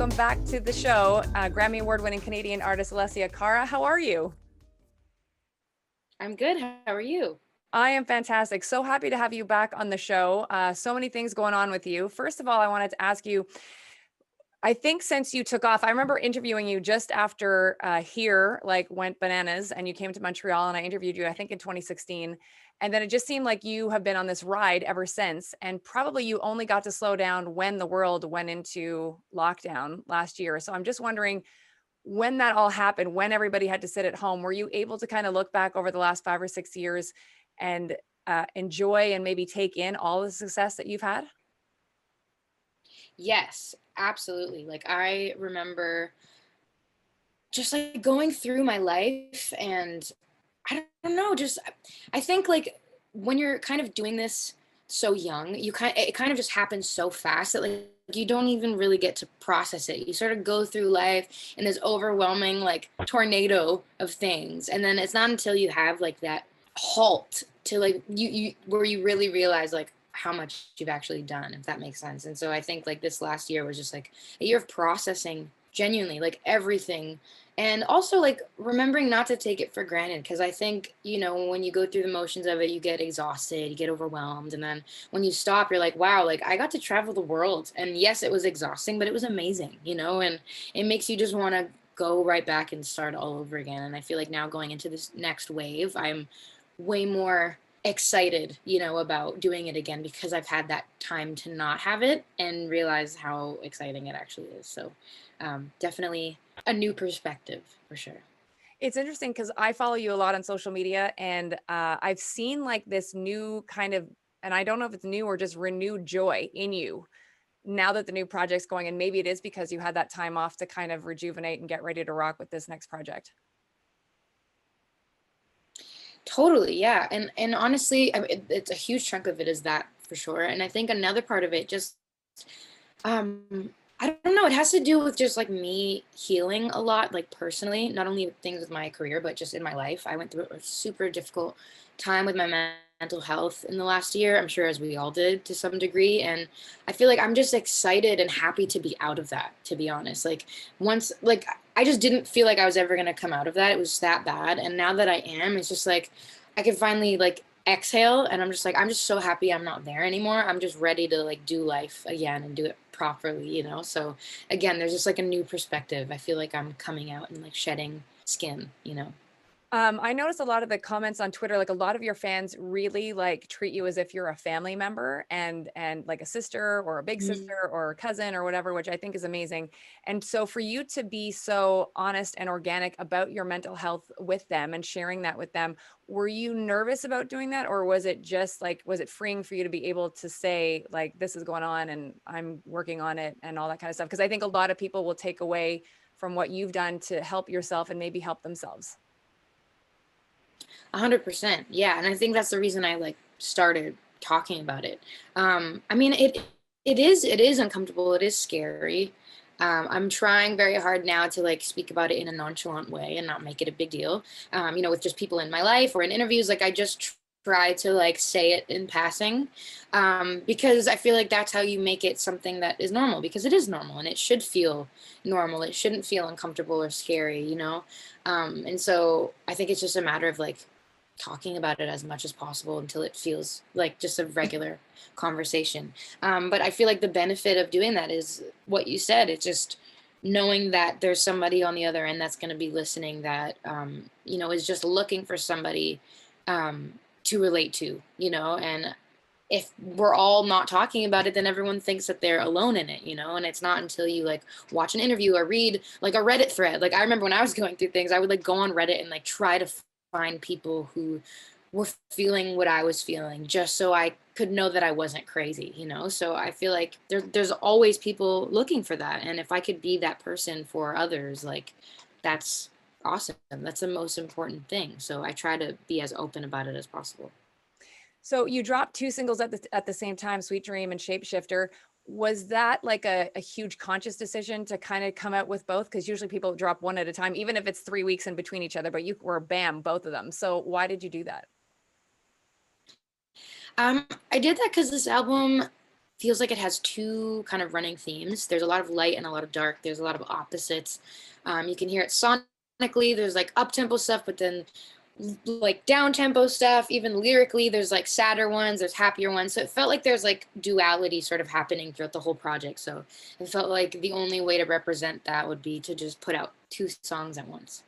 welcome back to the show, Grammy Award-winning Canadian artist Alessia Cara. How are you? I'm good. How are you? I am fantastic. So happy to have you back on the show. So many things going on with you. First of all, I wanted to ask you, I think since you took off, I remember interviewing you just after Here like went bananas and you came to Montreal, and I interviewed you, I think in 2016. And then it just seemed like you have been on this ride ever since. And probably you only got to slow down when the world went into lockdown last year. So I'm just wondering, when that all happened, when everybody had to sit at home, were you able to kind of look back over the last 5 or 6 years and enjoy and maybe take in all the success that you've had? Yes, absolutely. Like I remember just like going through my life and I don't know, just I think like when you're kind of doing this so young, it kind of just happens so fast that like you don't even really get to process it. You sort of go through life in this overwhelming like tornado of things. And then it's not until you have like that halt to like you where you really realize like how much you've actually done, if that makes sense. And so I think like this last year was just like a year of processing genuinely like everything, and also like remembering not to take it for granted, because I think, you know, when you go through the motions of it, you get exhausted, you get overwhelmed, and then when you stop, you're like, wow, like I got to travel the world, and yes, it was exhausting, but it was amazing, you know. And it makes you just want to go right back and start all over again. And I feel like now going into this next wave, I'm way more excited, you know, about doing it again, because I've had that time to not have it and realize how exciting it actually is. So definitely a new perspective for sure. It's interesting because I follow you a lot on social media, and I've seen like this new kind of, and I don't know if it's new or just renewed joy in you now that the new project's going. And maybe it is because you had that time off to kind of rejuvenate and get ready to rock with this next project. Totally, yeah. And honestly, I mean, it's a huge chunk of it is that for sure. And I think another part of it just I don't know, it has to do with just like me healing a lot, like personally, not only with things with my career, but just in my life. I went through a super difficult time with my mental health in the last year. I'm sure as we all did to some degree. And I feel like I'm just excited and happy to be out of that, to be honest. Like once like I just didn't feel like I was ever gonna come out of that. It was that bad. And now that I am, it's just like I can finally like exhale, and I'm just like I'm just so happy I'm not there anymore. I'm just ready to like do life again and do it properly, you know. So again, there's just like a new perspective. I feel like I'm coming out and like shedding skin, you know. I noticed a lot of the comments on Twitter, like a lot of your fans really like treat you as if you're a family member and like a sister or a big Mhm. sister or a cousin or whatever, which I think is amazing. And so for you to be so honest and organic about your mental health with them and sharing that with them, were you nervous about doing that? Or was it just like, was it freeing for you to be able to say like, this is going on and I'm working on it and all that kind of stuff? Because I think a lot of people will take away from what you've done to help yourself and maybe help themselves. 100%. Yeah, and I think that's the reason I like started talking about it. I mean, it is uncomfortable. It is scary. I'm trying very hard now to like speak about it in a nonchalant way and not make it a big deal. You know, with just people in my life or in interviews, like I just try to like say it in passing, because I feel like that's how you make it something that is normal, because it is normal and it should feel normal. It shouldn't feel uncomfortable or scary, you know. And so I think it's just a matter of like talking about it as much as possible until it feels like just a regular conversation. But I feel like the benefit of doing that is what you said. It's just knowing that there's somebody on the other end that's going to be listening, that, you know, is just looking for somebody um, to relate to, you know. And if we're all not talking about it, then everyone thinks that they're alone in it, you know. And it's not until you like watch an interview or read like a Reddit thread. Like I remember when I was going through things, I would like go on Reddit and like try to find people who were feeling what I was feeling, just so I could know that I wasn't crazy, you know. So I feel like there's always people looking for that, and if I could be that person for others, like that's awesome. That's the most important thing. So I try to be as open about it as possible. So you dropped two singles at the same time, Sweet Dream and Shapeshifter. Was that like a huge conscious decision to kind of come out with both? Because usually people drop one at a time, even if it's 3 weeks in between each other, but you were bam, both of them. So why did you do that? I did that because this album, feels like it has two kind of running themes. There's a lot of light and a lot of dark. There's a lot of opposites. You can hear it sonically. There's like up tempo stuff, but then like down tempo stuff. Even lyrically, there's like sadder ones. There's happier ones. So it felt like there's like duality sort of happening throughout the whole project. So it felt like the only way to represent that would be to just put out two songs at once.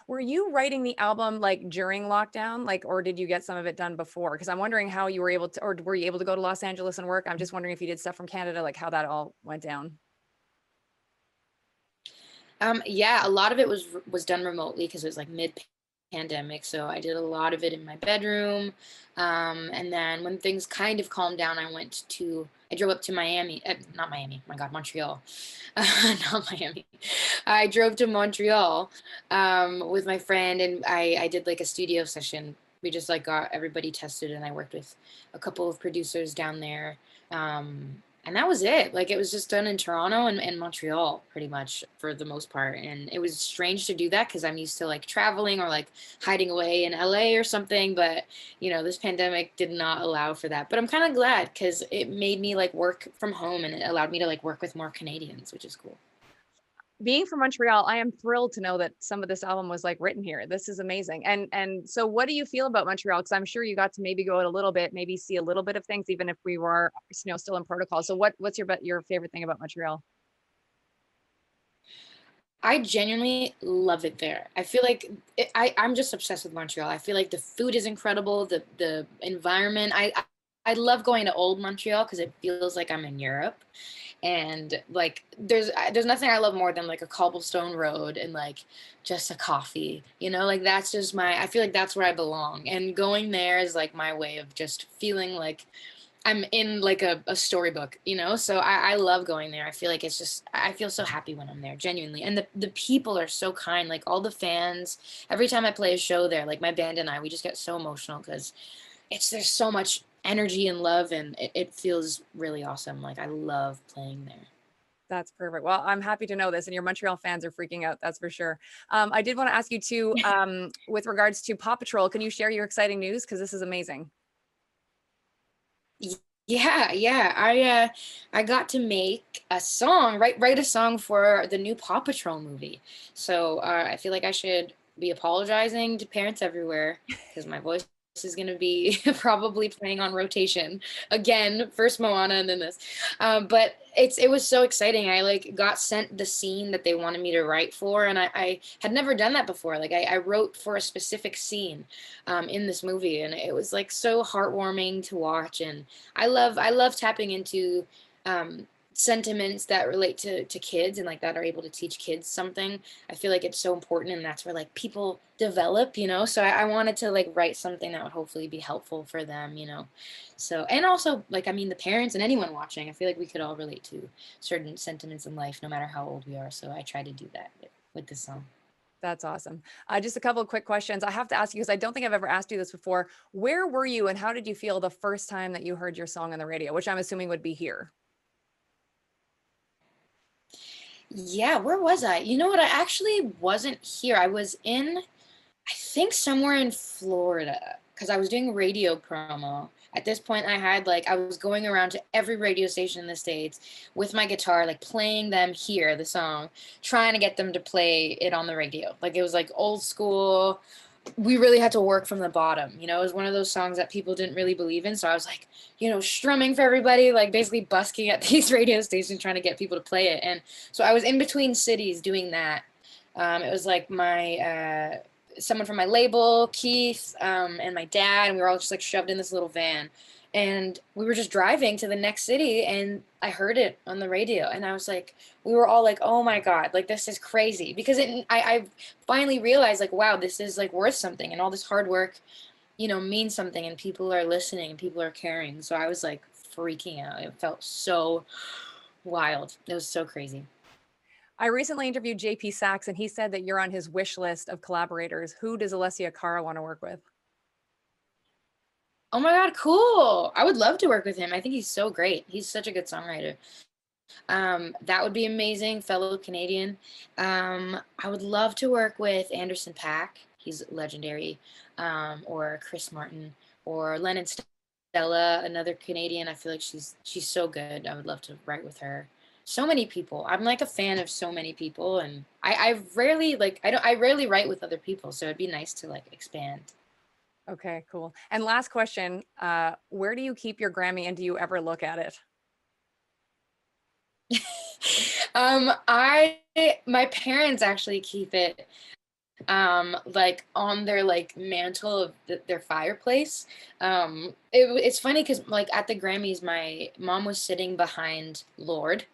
Were you writing the album like during lockdown, like, or did you get some of it done before? Because I'm wondering how you were able to, or were you able to go to Los Angeles and work? I'm just wondering if you did stuff from Canada, like how that all went down. Yeah, a lot of it was done remotely because it was like mid pandemic. So I did a lot of it in my bedroom. And then when things kind of calmed down, I drove up to Miami, not Miami, my God, Montreal, not Miami. I drove to Montreal with my friend, and I did like a studio session. We just like got everybody tested, and I worked with a couple of producers down there. And that was it. Like it was just done in Toronto and Montreal pretty much for the most part. And it was strange to do that because I'm used to like traveling or like hiding away in LA or something. But this pandemic did not allow for that. But I'm kind of glad because it made me like work from home, and it allowed me to like work with more Canadians, which is cool. Being from Montreal, I am thrilled to know that some of this album was like written here. This is amazing. And so what do you feel about Montreal? Because I'm sure you got to maybe go out a little bit, maybe see a little bit of things, even if we were, still in protocol. So what's your favorite thing about Montreal? I genuinely love it there. I feel like I'm just obsessed with Montreal. I feel like the food is incredible. The environment. I love going to old Montreal because it feels like I'm in Europe. And like there's nothing I love more than like a cobblestone road and like just a coffee. Like that's just I feel like that's where I belong. And going there is like my way of just feeling like I'm in like a storybook, So I love going there. I feel like I feel so happy when I'm there, genuinely. And the people are so kind, like all the fans. Every time I play a show there, like my band and I, we just get so emotional because there's so much energy and love, and it feels really awesome. Like I love playing there. That's perfect. Well, I'm happy to know this, and your Montreal fans are freaking out. That's for sure. I did want to ask you too, with regards to Paw Patrol, can you share your exciting news? Because this is amazing. Yeah, yeah. I got to make a song, write a song for the new Paw Patrol movie. So I feel like I should be apologizing to parents everywhere because my voice is going to be probably playing on rotation again. First Moana and then this, but it was so exciting. I like got sent the scene that they wanted me to write for, and I had never done that before. Like I wrote for a specific scene in this movie, and it was like so heartwarming to watch. And I love tapping into um, sentiments that relate to kids and like that are able to teach kids something. I feel like it's so important, and that's where like people develop. So I wanted to like write something that would hopefully be helpful for them. So, and also like I mean the parents and anyone watching, I feel like we could all relate to certain sentiments in life, no matter how old we are. So I try to do that with this song. That's awesome. Just a couple of quick questions. I have to ask you because I don't think I've ever asked you this before. Where were you and how did you feel the first time that you heard your song on the radio, which I'm assuming would be here? Yeah, where was I? You know what? I actually wasn't here. I was in, I think somewhere in Florida because I was doing radio promo. At this point, I was going around to every radio station in the States with my guitar, like playing them here, the song, trying to get them to play it on the radio. Like it was like old school. We really had to work from the bottom. It was one of those songs that people didn't really believe in. So I was like, strumming for everybody, like basically busking at these radio stations trying to get people to play it. And so I was in between cities doing that. It was like my someone from my label, Keith, and my dad, and we were all just like shoved in this little van. And we were just driving to the next city, and I heard it on the radio, and I was like, we were all like, oh my God, like this is crazy. Because I finally realized like, wow, this is like worth something, and all this hard work, means something, and people are listening and people are caring. So I was like freaking out. It felt so wild. It was so crazy. I recently interviewed JP Sachs and he said that you're on his wish list of collaborators. Who does Alessia Cara want to work with? Oh my God, cool. I would love to work with him. I think he's so great. He's such a good songwriter. That would be amazing, fellow Canadian. I would love to work with Anderson Paak. He's legendary. Or Chris Martin or Lennon Stella, another Canadian. I feel like she's so good. I would love to write with her. So many people. I'm like a fan of so many people, and I rarely like I rarely write with other people, so it'd be nice to like expand. Okay, cool. And last question, where do you keep your Grammy and do you ever look at it? I my parents actually keep it like on their like mantle of their fireplace. It's funny because like at the Grammys my mom was sitting behind Lord,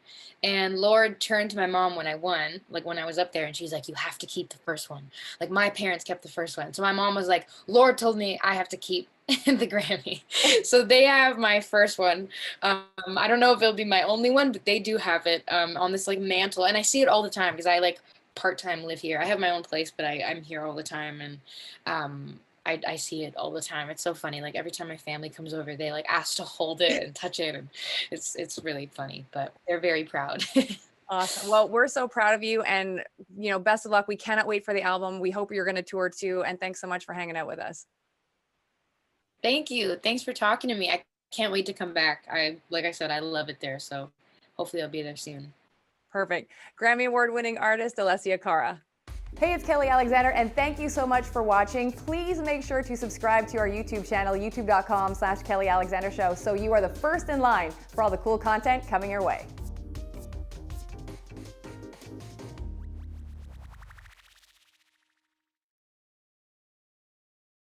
and Lord turned to my mom when I won, like when I was up there, and she's like, you have to keep the first one. Like my parents kept the first one, so my mom was like, Lord told me I have to keep the Grammy. So they have my first one. I don't know if it'll be my only one, but they do have it on this like mantle, and I see it all the time because I like part-time live here. I have my own place, but I'm here all the time, and I see it all the time. It's so funny. Like every time my family comes over, they like ask to hold it and touch it, and it's really funny. But they're very proud. Awesome. Well, we're so proud of you and, best of luck. We cannot wait for the album. We hope you're going to tour too. And thanks so much for hanging out with us. Thank you. Thanks for talking to me. I can't wait to come back. Like I said, I love it there. So hopefully I'll be there soon. Perfect. Grammy Award winning artist, Alessia Cara. Hey, it's Kelly Alexander, and thank you so much for watching. Please make sure to subscribe to our YouTube channel, youtube.com/Kelly Alexander Show, so you are the first in line for all the cool content coming your way.